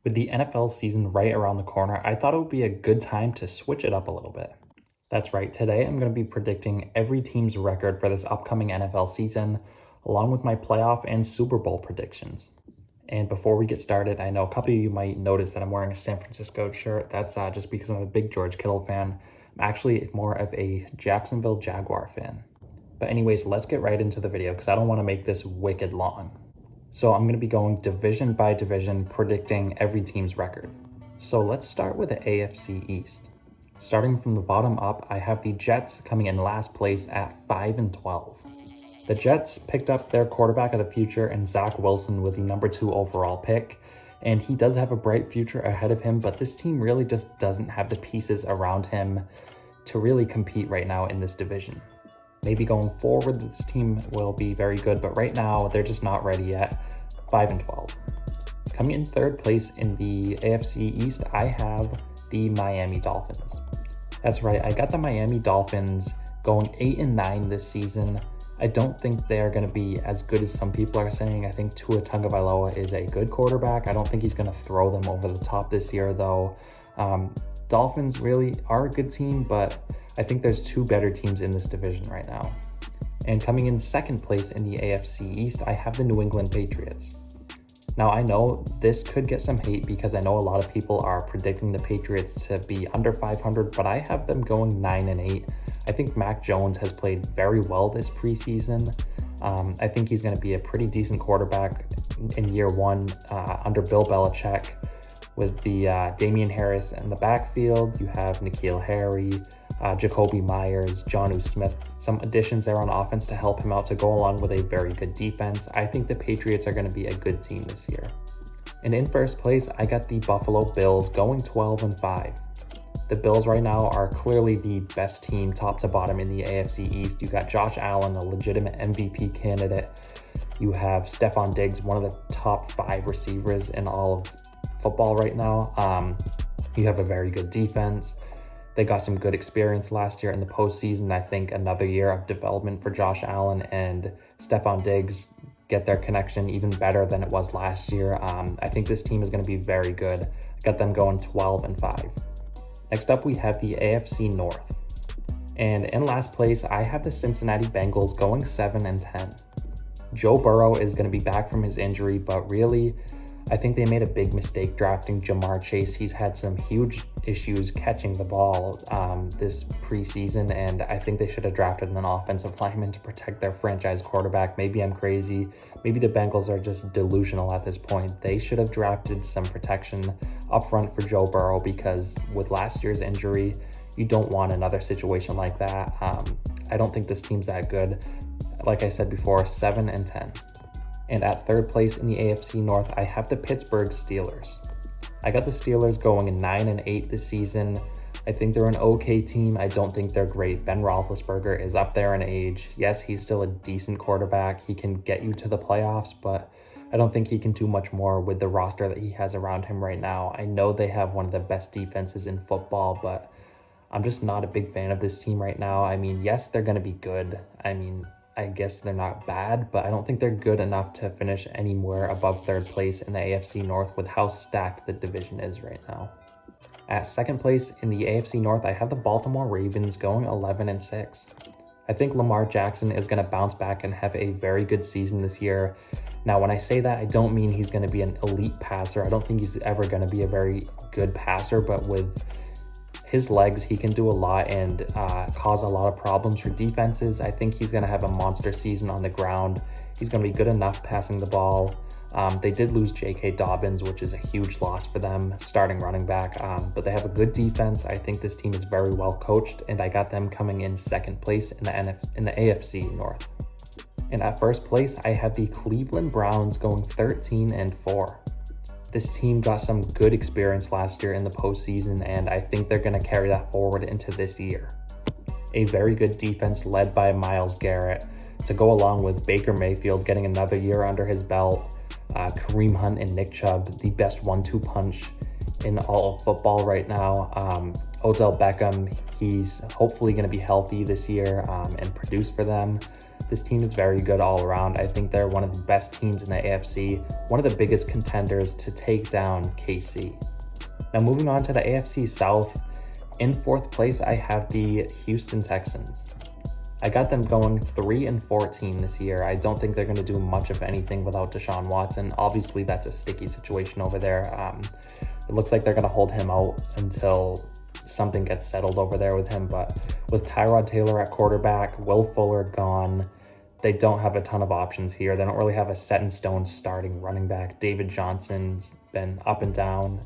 With the NFL season right around the corner, I thought it would be a good time to switch it up a little bit. That's right, today I'm going to be predicting every team's record for this upcoming NFL season, along with my playoff and Super Bowl predictions. And before we get started, I know a couple of you might notice that I'm wearing a San Francisco shirt. That's just because I'm a big George Kittle fan. I'm actually more of a Jacksonville Jaguar fan. But anyways, let's get right into the video because I don't want to make this wicked long. So I'm going to be going division by division, predicting every team's record. So let's start with the AFC East. Starting from the bottom up, I have the Jets coming in last place at 5-12. The Jets picked up their quarterback of the future in Zach Wilson with the number 2 overall pick, and he does have a bright future ahead of him, but this team really just doesn't have the pieces around him to really compete right now in this division. Maybe going forward, this team will be very good, but right now they're just not ready yet. 5-12. Coming in third place in the AFC East, I have the Miami Dolphins. That's right, I got the Miami Dolphins going 8-9 this season. I don't think they're going to be as good as some people are saying. I think Tua Tagovailoa is a good quarterback. I don't think he's going to throw them over the top this year, though. Dolphins really are a good team, but I think there's 2 better teams in this division right now. And coming in second place in the AFC East, I have the New England Patriots. Now, I know this could get some hate because I know a lot of people are predicting the Patriots to be under 500, but I have them going 9-8. I think Mac Jones has played very well this preseason. I think he's going to be a pretty decent quarterback in year one under Bill Belichick. With the Damian Harris in the backfield, you have N'Keal Harry, Jacoby Myers, Jonnu Smith, some additions there on offense to help him out to go along with a very good defense. I think the Patriots are going to be a good team this year. And in first place, I got the Buffalo Bills going 12-5. The Bills right now are clearly the best team top to bottom in the AFC East. You got Josh Allen, a legitimate MVP candidate. You have Stephon Diggs, one of the top 5 receivers in all of football right now. You have a very good defense. They got some good experience last year in the postseason. I think another year of development for Josh Allen and Stephon Diggs get their connection even better than it was last year. I think this team is going to be very good. I got them going 12-5. Next up, we have the AFC North. And in last place, I have the Cincinnati Bengals going 7-10. Joe Burrow is going to be back from his injury, but really, I think they made a big mistake drafting Jamar Chase. He's had some huge issues catching the ball this preseason, and I think they should have drafted an offensive lineman to protect their franchise quarterback. Maybe I'm crazy. Maybe the Bengals are just delusional at this point. They should have drafted some protection up front for Joe Burrow because with last year's injury, you don't want another situation like that. I don't think this team's that good. Like I said before, 7-10. And at third place in the AFC North, I have the Pittsburgh Steelers. I got the Steelers going in 9-8 this season. I think they're an okay team. I don't think they're great. Ben Roethlisberger is up there in age. Yes, he's still a decent quarterback. He can get you to the playoffs, but I don't think he can do much more with the roster that he has around him right now. I know they have one of the best defenses in football, but I'm just not a big fan of this team right now. I mean, yes, they're going to be good. I guess they're not bad, but I don't think they're good enough to finish anywhere above third place in the AFC North with how stacked the division is right now. At second place in the AFC North, I have the Baltimore Ravens going 11-6. I think Lamar Jackson is going to bounce back and have a very good season this year. Now, when I say that, I don't mean he's going to be an elite passer. I don't think he's ever going to be a very good passer, but with his legs, he can do a lot and cause a lot of problems for defenses. I think he's going to have a monster season on the ground. He's going to be good enough passing the ball. They did lose J.K. Dobbins, which is a huge loss for them, starting running back. But they have a good defense. I think this team is very well coached, and I got them coming in second place in the AFC North. And at first place, I have the Cleveland Browns going 13-4. This team got some good experience last year in the postseason, and I think they're going to carry that forward into this year. A very good defense led by Myles Garrett to go along with Baker Mayfield getting another year under his belt, Kareem Hunt and Nick Chubb, the best 1-2 punch in all of football right now. Odell Beckham, he's hopefully going to be healthy this year and produce for them. This team is very good all around. I think they're one of the best teams in the AFC, one of the biggest contenders to take down KC. Now moving on to the AFC South, in fourth place I have the Houston Texans. I got them going 3-14 this year. I don't think they're going to do much of anything without Deshaun Watson. Obviously, that's a sticky situation over there. It looks like they're going to hold him out until something gets settled over there with him. But with Tyrod Taylor at quarterback, Will Fuller gone, they don't have a ton of options here. They don't really have a set-in-stone starting running back. David Johnson's been up and down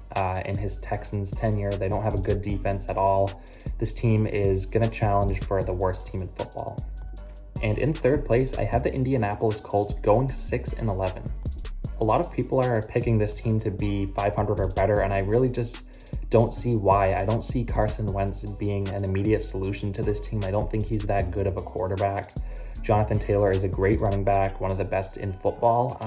in his Texans tenure. They don't have a good defense at all. This team is going to challenge for the worst team in football. And in third place, I have the Indianapolis Colts going 6-11. A lot of people are picking this team to be 500 or better, and I really just don't see why. I don't see Carson Wentz being an immediate solution to this team. I don't think he's that good of a quarterback. Jonathan Taylor is a great running back, one of the best in football.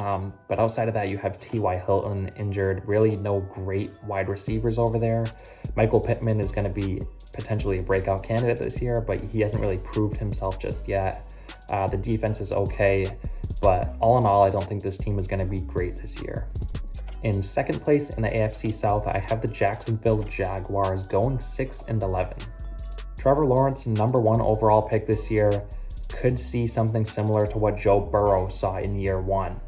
But outside of that, you have T.Y. Hilton injured. Really no great wide receivers over there. Michael Pittman is going to be potentially a breakout candidate this year, but he hasn't really proved himself just yet. The defense is okay, but all in all, I don't think this team is going to be great this year. In second place in the AFC South, I have the Jacksonville Jaguars going 6-11. Trevor Lawrence, number 1 overall pick this year, could see something similar to what Joe Burrow saw in year 1.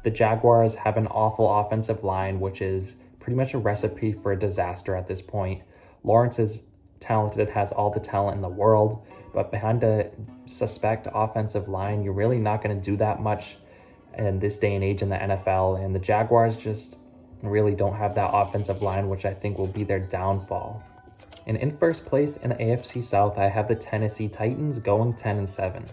The Jaguars have an awful offensive line, which is pretty much a recipe for a disaster at this point. Lawrence is talented, has all the talent in the world, but behind a suspect offensive line, you're really not going to do that much in this day and age in the NFL. And the Jaguars just really don't have that offensive line, which I think will be their downfall. And in first place in the AFC South, I have the Tennessee Titans going 10-7.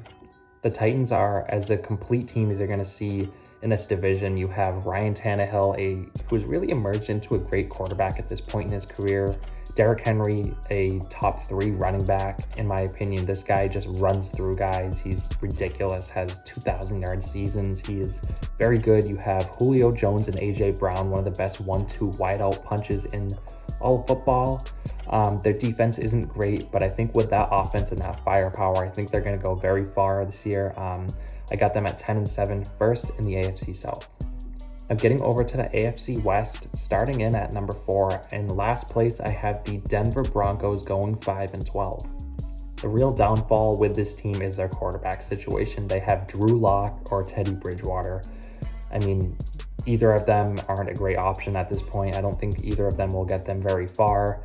The Titans are as a complete team as you're going to see in this division. You have Ryan Tannehill, who's really emerged into a great quarterback at this point in his career. Derrick Henry, a top 3 running back. In my opinion, this guy just runs through guys. He's ridiculous, has 2,000-yard seasons. He is very good. You have Julio Jones and A.J. Brown, one of the best 1-2 wideout punches in all of football. Their defense isn't great, but I think with that offense and that firepower, I think they're going to go very far this year. I got them at 10-7, first in the AFC South. Now getting over to the AFC West, starting in at number 4, in last place, I have the Denver Broncos going 5-12. The real downfall with this team is their quarterback situation. They have Drew Lock or Teddy Bridgewater. I mean, either of them aren't a great option at this point. I don't think either of them will get them very far.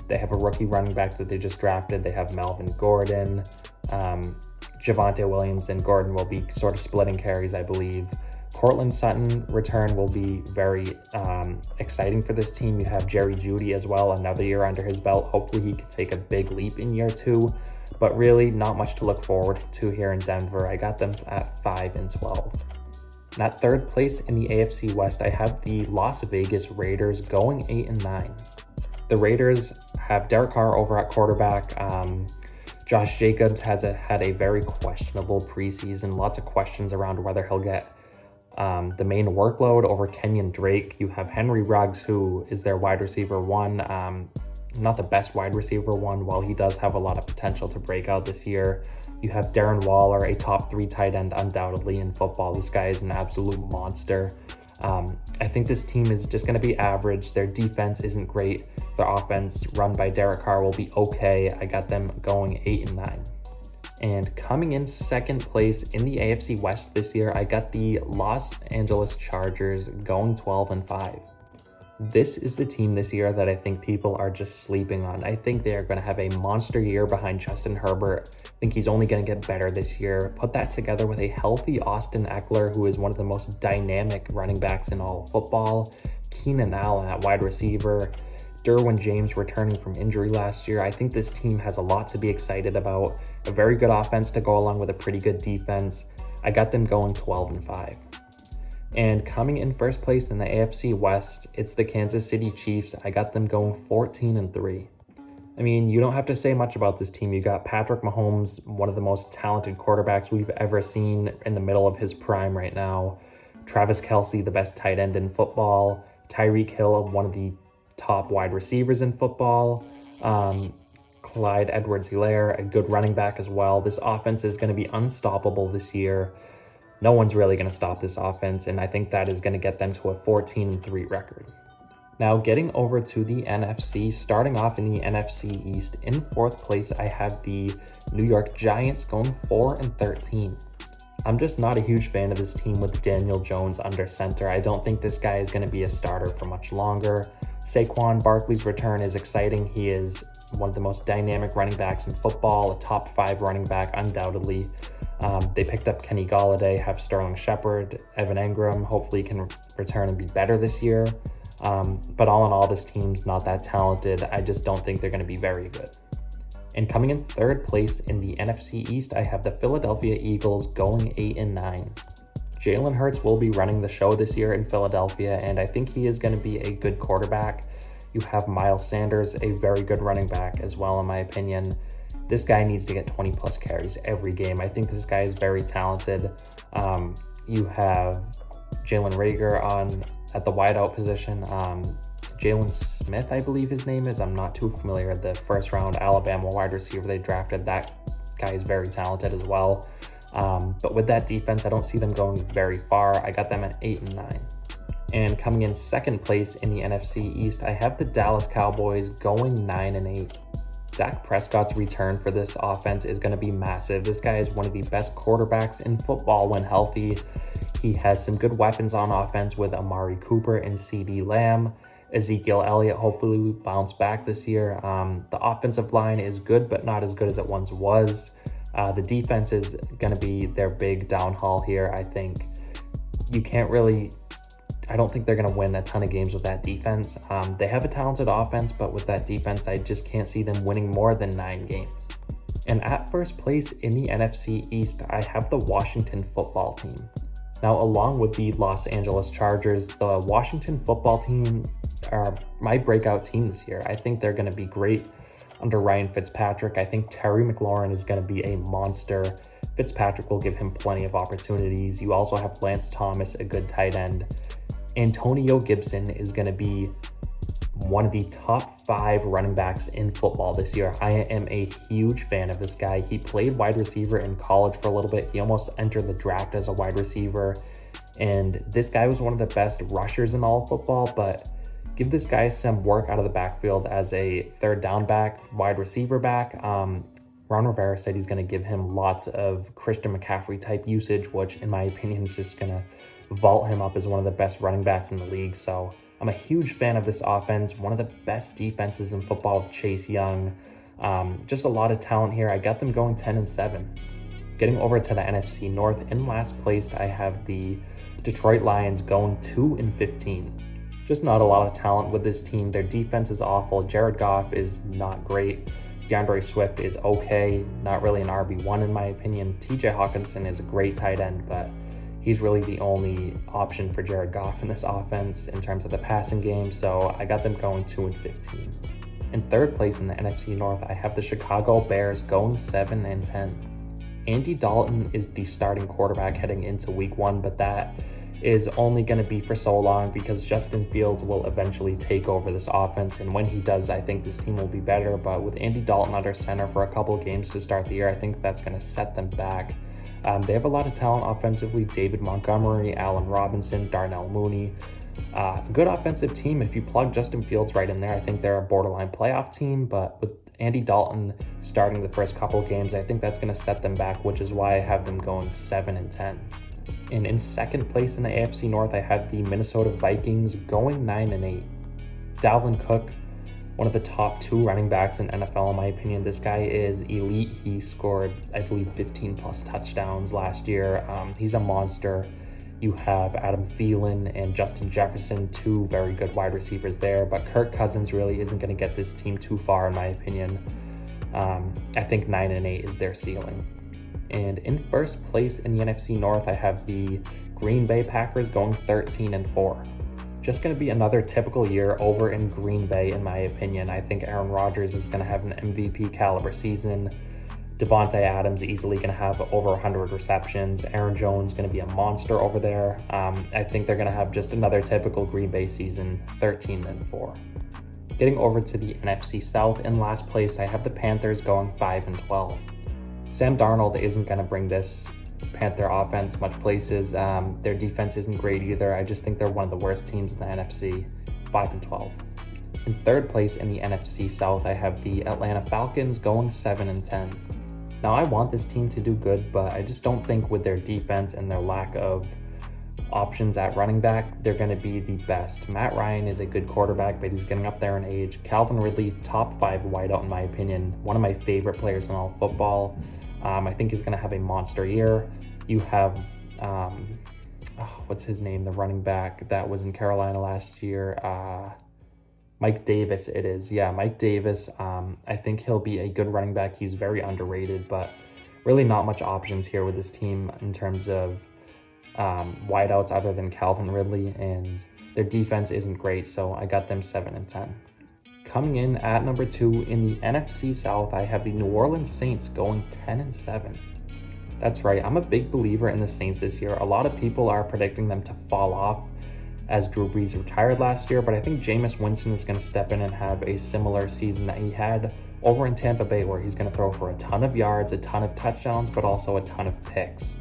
They have a rookie running back that they just drafted. They have Melvin Gordon. Javonte Williams and Gordon will be sort of splitting carries, I believe. Cortland Sutton return will be very exciting for this team. You have Jerry Jeudy as well, another year under his belt. Hopefully he can take a big leap in year 2, but really not much to look forward to here in Denver. I got them at 5-12. And at third place in the AFC West, I have the Las Vegas Raiders going 8-9. The Raiders have Derek Carr over at quarterback. Josh Jacobs has had a very questionable preseason. Lots of questions around whether he'll get the main workload over Kenyon Drake. You have Henry Ruggs, who is their wide receiver 1. Not the best wide receiver 1, while he does have a lot of potential to break out this year. You have Darren Waller, a top 3 tight end undoubtedly in football. This guy is an absolute monster. I think this team is just going to be average. Their defense isn't great. Their offense, run by Derek Carr, will be okay. I got them going 8-9. And coming in second place in the AFC West this year, I got the Los Angeles Chargers going 12-5. This is the team this year that I think people are just sleeping on. I think they are going to have a monster year behind Justin Herbert. I think he's only going to get better this year. Put that together with a healthy Austin Eckler, who is one of the most dynamic running backs in all of football. Keenan Allen at wide receiver. Derwin James returning from injury last year. I think this team has a lot to be excited about. A very good offense to go along with a pretty good defense. I got them going 12-5. And coming in first place in the AFC West, it's the Kansas City Chiefs. I got them going 14-3. I mean, you don't have to say much about this team. You got Patrick Mahomes, one of the most talented quarterbacks we've ever seen, in the middle of his prime right now. Travis Kelce, the best tight end in football. Tyreek Hill, one of the top wide receivers in football. Clyde Edwards-Helaire, a good running back as well. This offense is going to be unstoppable this year. No one's really going to stop this offense, and I think that is going to get them to a 14-3 record. Now, getting over to the NFC, starting off in the NFC East, in fourth place, I have the New York Giants going 4-13. I'm just not a huge fan of this team with Daniel Jones under center. I don't think this guy is going to be a starter for much longer. Saquon Barkley's return is exciting. He is one of the most dynamic running backs in football, a top 5 running back, undoubtedly. They picked up Kenny Golladay, have Sterling Shepard, Evan Engram. Hopefully he can return and be better this year. But all in all, this team's not that talented. I just don't think they're going to be very good. And coming in third place in the NFC East, I have the Philadelphia Eagles going 8-9. Jalen Hurts will be running the show this year in Philadelphia, and I think he is going to be a good quarterback. You have Miles Sanders, a very good running back as well, in my opinion. This guy needs to get 20 plus carries every game. I think this guy is very talented. You have Jalen Reagor at the wideout position. Jalen Smith, I believe his name is. I'm not too familiar. The first round Alabama wide receiver they drafted, that guy is very talented as well. But with that defense, I don't see them going very far. I got them at 8-9. And coming in second place in the NFC East, I have the Dallas Cowboys going 9-8. Dak Prescott's return for this offense is going to be massive. This guy is one of the best quarterbacks in football when healthy. He has some good weapons on offense with Amari Cooper and CeeDee Lamb. Ezekiel Elliott hopefully will bounce back this year. The offensive line is good, but not as good as it once was. The defense is going to be their big downfall here. I think I don't think they're going to win a ton of games with that defense. They have a talented offense, but with that defense, I just can't see them winning more than 9 games. And at first place in the NFC East, I have the Washington football team. Now, along with the Los Angeles Chargers, the Washington football team are my breakout team this year. I think they're going to be great under Ryan Fitzpatrick. I think Terry McLaurin is going to be a monster. Fitzpatrick will give him plenty of opportunities. You also have Lance Thomas, a good tight end. Antonio Gibson is going to be one of the top 5 running backs in football this year. I am a huge fan of this guy. He played wide receiver in college for a little bit. He almost entered the draft as a wide receiver. And this guy was one of the best rushers in all of football, but give this guy some work out of the backfield as a third down back, wide receiver back. Ron Rivera said he's going to give him lots of Christian McCaffrey type usage, which in my opinion is just going to vault him up as one of the best running backs in the league. So I'm a huge fan of this offense. One of the best defenses in football with Chase Young. Just a lot of talent here. I got them going 10-7. Getting over to the NFC North, in last place, I have the Detroit Lions going 2-15. Just not a lot of talent with this team. Their defense is awful. Jared Goff is not great. DeAndre Swift is okay. Not really an RB1 in my opinion. TJ Hawkinson is a great tight end, but he's really the only option for Jared Goff in this offense in terms of the passing game, so I got them going 2-15. In third place in the NFC North, I have the Chicago Bears going 7-10. Andy Dalton is the starting quarterback heading into week 1, but that is only going to be for so long because Justin Fields will eventually take over this offense, and when he does, I think this team will be better, but with Andy Dalton under center for a couple of games to start the year, I think that's going to set them back. They have a lot of talent offensively. David Montgomery, Allen Robinson, Darnell Mooney. A good offensive team. If you plug Justin Fields right in there, I think they're a borderline playoff team. But with Andy Dalton starting the first couple of games, I think that's going to set them back, which is why I have them going 7-10. And in second place in the AFC North, I have the Minnesota Vikings going 9-8. Dalvin Cook, one of the top 2 running backs in NFL, in my opinion. This guy is elite. He scored, I believe, 15 plus touchdowns last year. He's a monster. You have Adam Thielen and Justin Jefferson, 2 very good wide receivers there, but Kirk Cousins really isn't going to get this team too far, in my opinion. I think 9-8 is their ceiling. And in first place in the NFC North, I have the Green Bay Packers going 13-4. Just going to be another typical year over in Green Bay, in my opinion. I think Aaron Rodgers is going to have an MVP caliber season. Devontae Adams easily going to have over 100 receptions. Aaron Jones going to be a monster over there. I think they're going to have just another typical Green Bay season, 13-4. Getting over to the NFC South, in last place, I have the Panthers going 5-12. Sam Darnold isn't going to bring this Panther offense much places. Their defense isn't great either. I just think they're one of the worst teams in the NFC, 5-12. In third place in the NFC South, I have the Atlanta Falcons going 7-10. Now, I want this team to do good, but I just don't think with their defense and their lack of options at running back, they're going to be the best. Matt Ryan is a good quarterback, but he's getting up there in age. Calvin Ridley, top 5 wideout in my opinion, one of my favorite players in all football. I think he's going to have a monster year. You have, what's his name? The running back that was in Carolina last year. Mike Davis, it is. Yeah, Mike Davis. I think he'll be a good running back. He's very underrated, but really not much options here with this team in terms of wideouts other than Calvin Ridley, and their defense isn't great, so I got them 7-10. Coming in at number 2 in the NFC South, I have the New Orleans Saints going 10-7. That's right, I'm a big believer in the Saints this year. A lot of people are predicting them to fall off as Drew Brees retired last year, but I think Jameis Winston is going to step in and have a similar season that he had over in Tampa Bay, where he's going to throw for a ton of yards, a ton of touchdowns, but also a ton of picks.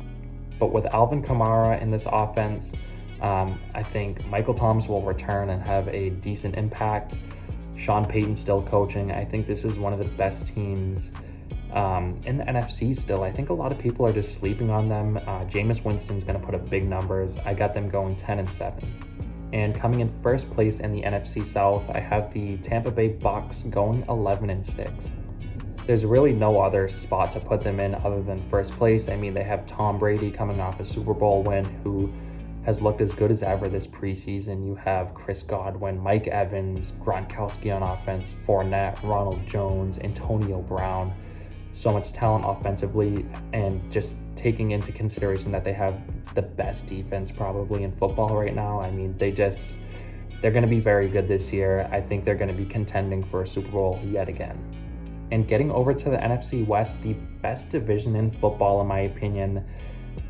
But with Alvin Kamara in this offense, I think Michael Thomas will return and have a decent impact. Sean Payton still coaching. I think this is one of the best teams in the NFC still. I think a lot of people are just sleeping on them. Jameis Winston's going to put up big numbers. I got them going 10-7. And coming in first place in the NFC South, I have the Tampa Bay Bucks going 11-6. There's really no other spot to put them in other than first place. I mean, they have Tom Brady coming off a Super Bowl win, who has looked as good as ever this preseason. You have Chris Godwin, Mike Evans, Gronkowski on offense, Fournette, Ronald Jones, Antonio Brown. So much talent offensively, and just taking into consideration that they have the best defense probably in football right now. I mean, they're going to be very good this year. I think they're going to be contending for a Super Bowl yet again. And getting over to the NFC West, the best division in football in my opinion.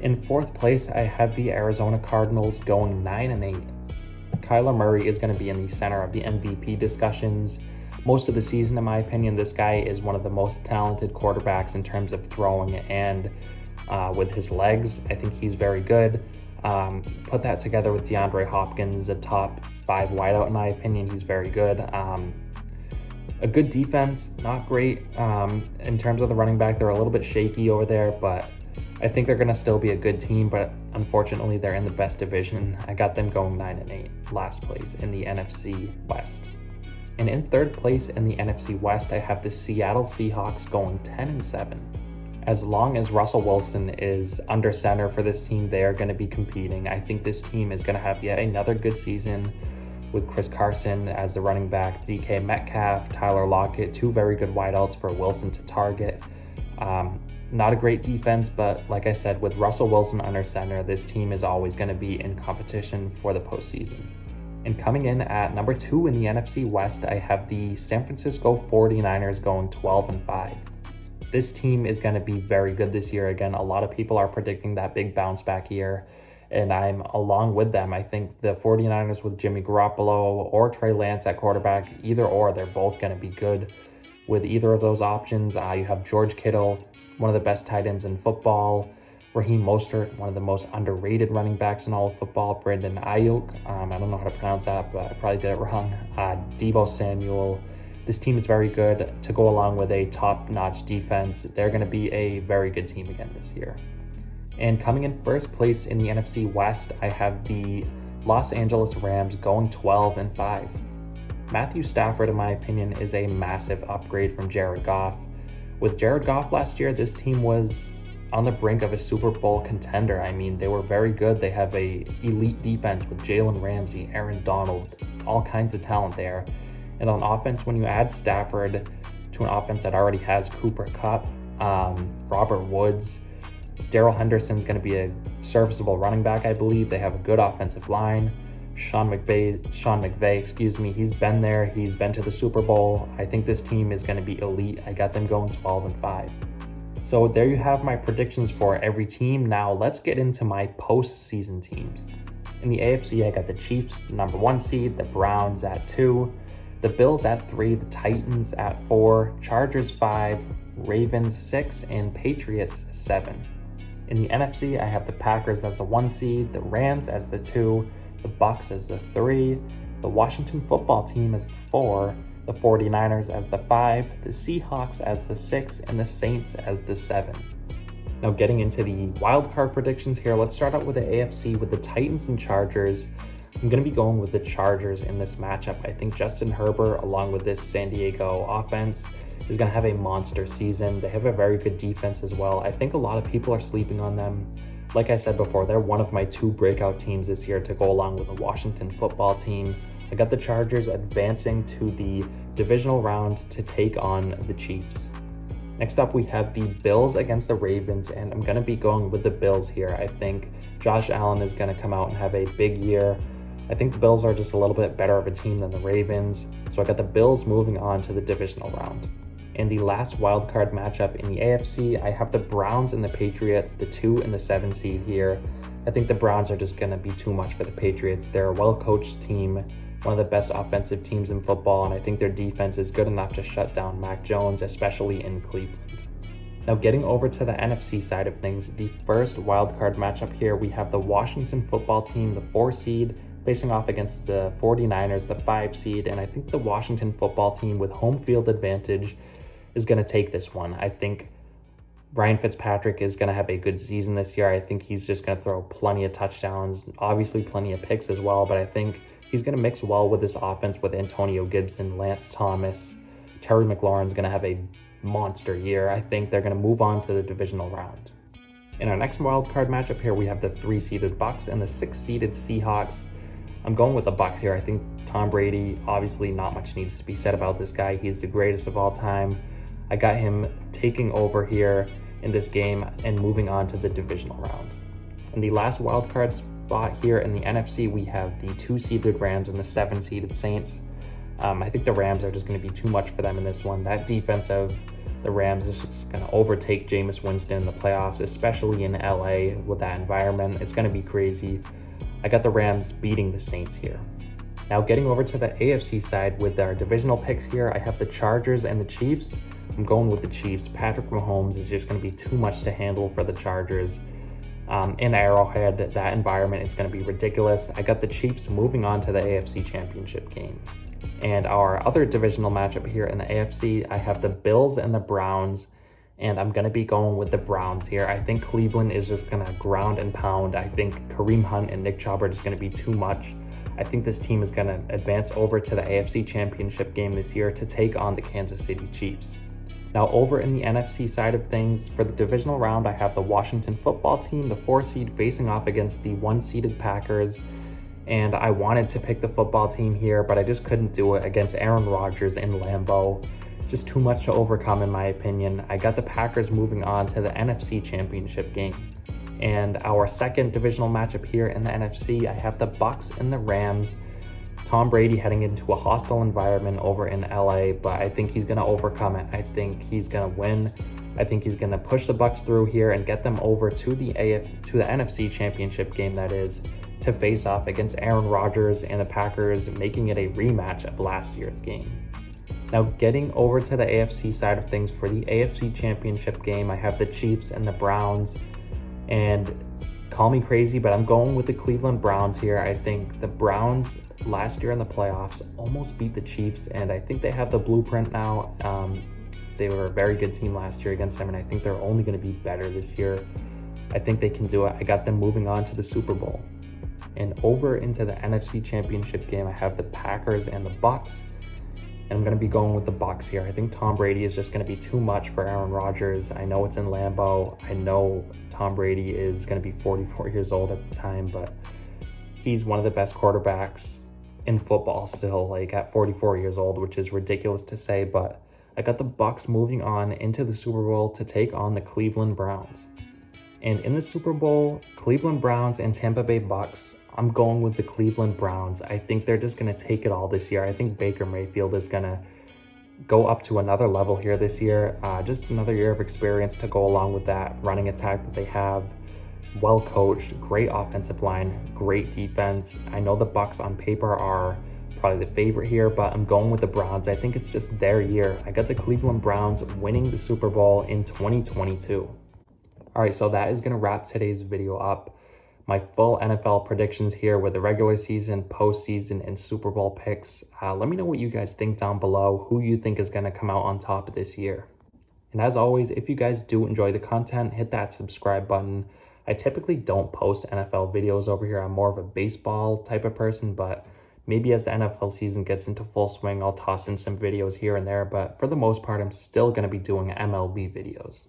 In fourth place, I have the Arizona Cardinals going 9-8. Kyler Murray is going to be in the center of the MVP discussions most of the season, in my opinion. This guy is one of the most talented quarterbacks in terms of throwing and with his legs. I think he's very good. Put that together with DeAndre Hopkins, a top 5 wideout in my opinion. He's very good. A good defense, not great. In terms of the running back, they're a little bit shaky over there, but I think they're going to still be a good team, but unfortunately they're in the best division. I got them going 9-8, last place in the NFC West. And in third place in the NFC West, I have the Seattle Seahawks going 10-7. As long as Russell Wilson is under center for this team, they are going to be competing. I think this team is going to have yet another good season with Chris Carson as the running back, DK Metcalf, Tyler Lockett, 2 very good wideouts for Wilson to target. Not a great defense, but like I said, with Russell Wilson under center, this team is always going to be in competition for the postseason. And coming in at number 2 in the NFC West, I have the San Francisco 49ers going 12-5. This team is going to be very good this year. Again, a lot of people are predicting that big bounce back year, and I'm along with them. I think the 49ers with Jimmy Garoppolo or Trey Lance at quarterback, either or, they're both going to be good with either of those options. You have George Kittle, one of the best tight ends in football. Raheem Mostert, one of the most underrated running backs in all of football. Brandon Ayuk, I don't know how to pronounce that, but I probably did it wrong. Deebo Samuel. This team is very good to go along with a top-notch defense. They're going to be a very good team again this year. And coming in first place in the NFC West, I have the Los Angeles Rams going 12-5. Matthew Stafford, in my opinion, is a massive upgrade from Jared Goff. With Jared Goff last year, this team was on the brink of a Super Bowl contender. I mean, they were very good. They have a elite defense with Jalen Ramsey, Aaron Donald, all kinds of talent there. And on offense, when you add Stafford to an offense that already has Cooper Kupp, Robert Woods, Darrell Henderson's going to be a serviceable running back, I believe. They have a good offensive line. Sean McVay, he's been there. He's been to the Super Bowl. I think this team is going to be elite. I got them going 12-5. So there you have my predictions for every team. Now let's get into my postseason teams. In the AFC, I got the Chiefs, number 1 seed, the Browns at 2, The Bills at 3, the Titans at 4, Chargers 5, Ravens 6, and Patriots 7. In the NFC, I have the Packers as the 1 seed, the Rams as the 2, the Bucks as the 3, the Washington football team as the 4, the 49ers as the 5, the Seahawks as the 6, and the Saints as the 7. Now getting into the wildcard predictions here, let's start out with the AFC with the Titans and Chargers. I'm going to be going with the Chargers in this matchup. I think Justin Herbert, along with this San Diego offense, is going to have a monster season. They have a very good defense as well. I think a lot of people are sleeping on them. Like I said before, they're one of my 2 breakout teams this year to go along with the Washington football team. I got the Chargers advancing to the divisional round to take on the Chiefs. Next up, we have the Bills against the Ravens, and I'm going to be going with the Bills here. I think Josh Allen is going to come out and have a big year. I think the Bills are just a little bit better of a team than the Ravens, so I got the Bills moving on to the divisional round. In the last wildcard matchup in the AFC, I have the Browns and the Patriots, the 2 and the 7 seed here. I think the Browns are just going to be too much for the Patriots. They're a well-coached team, one of the best offensive teams in football, and I think their defense is good enough to shut down Mac Jones, especially in Cleveland. Now getting over to the NFC side of things, the first wildcard matchup here, we have the Washington football team, the 4 seed, facing off against the 49ers, the 5 seed, and I think the Washington football team with home field advantage is going to take this one. I think Ryan Fitzpatrick is going to have a good season this year. I think he's just going to throw plenty of touchdowns, obviously plenty of picks as well, but I think he's going to mix well with this offense with Antonio Gibson, Lance Thomas. Terry McLaurin's going to have a monster year. I think they're going to move on to the divisional round. In our next wildcard matchup here, we have the 3-seeded Bucks and the 6-seeded Seahawks. I'm going with the Bucks here. I think Tom Brady, obviously not much needs to be said about this guy. He's the greatest of all time. I got him taking over here in this game and moving on to the divisional round. In the last wildcard spot here in the NFC, we have the 2-seeded Rams and the 7-seeded Saints. I think the Rams are just going to be too much for them in this one. That defense of the Rams is just going to overtake Jameis Winston in the playoffs, especially in LA with that environment. It's going to be crazy. I got the Rams beating the Saints here. Now getting over to the AFC side with our divisional picks here, I have the Chargers and the Chiefs. I'm going with the Chiefs. Patrick Mahomes is just going to be too much to handle for the Chargers. In Arrowhead, that environment is going to be ridiculous. I got the Chiefs moving on to the AFC Championship game. And our other divisional matchup here in the AFC, I have the Bills and the Browns, and I'm going to be going with the Browns here. I think Cleveland is just going to ground and pound. I think Kareem Hunt and Nick Chubb are just going to be too much. I think this team is going to advance over to the AFC Championship game this year to take on the Kansas City Chiefs. Now over in the NFC side of things, for the divisional round, I have the Washington football team, the 4 seed, facing off against the 1-seeded Packers. And I wanted to pick the football team here, but I just couldn't do it against Aaron Rodgers in Lambeau. It's just too much to overcome in my opinion. I got the Packers moving on to the NFC Championship game. And our second divisional matchup here in the NFC, I have the Bucks and the Rams. Tom Brady heading into a hostile environment over in LA, but I think he's going to overcome it. I think he's going to win. I think he's going to push the Bucks through here and get them over to the NFC Championship game, that is, to face off against Aaron Rodgers and the Packers, making it a rematch of last year's game. Now getting over to the AFC side of things, for the AFC Championship game, I have the Chiefs and the Browns. And call me crazy, but I'm going with the Cleveland Browns here. I think the Browns last year in the playoffs almost beat the Chiefs, and I think they have the blueprint now. They were a very good team last year against them, and I think they're only going to be better this year. I think they can do it. I got them moving on to the Super Bowl. And over into the NFC Championship game, I have the Packers and the Bucks. And I'm going to be going with the Bucks here. I think Tom Brady is just going to be too much for Aaron Rodgers. I know it's in Lambeau. I know Tom Brady is going to be 44 years old at the time, but he's one of the best quarterbacks in football still, like at 44 years old, which is ridiculous to say, but I got the Bucks moving on into the Super Bowl to take on the Cleveland Browns. And in the Super Bowl, Cleveland Browns and Tampa Bay Bucks, I'm going with the Cleveland Browns. I think they're just going to take it all this year. I think Baker Mayfield is going to go up to another level here this year. Just another year of experience to go along with that running attack that they have. Well coached, great offensive line, great defense. I know the Bucks on paper are probably the favorite here, but I'm going with the Browns. I think it's just their year. I got the Cleveland Browns winning the Super Bowl in 2022. All right, so that is going to wrap today's video up. My full NFL predictions here with the regular season, postseason, and Super Bowl picks. Let me know what you guys think down below, who you think is going to come out on top this year. And as always, if you guys do enjoy the content, hit that subscribe button. I typically don't post NFL videos over here. I'm more of a baseball type of person, but maybe as the NFL season gets into full swing, I'll toss in some videos here and there. But for the most part, I'm still going to be doing MLB videos.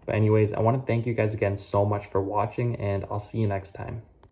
But anyways, I want to thank you guys again so much for watching, and I'll see you next time.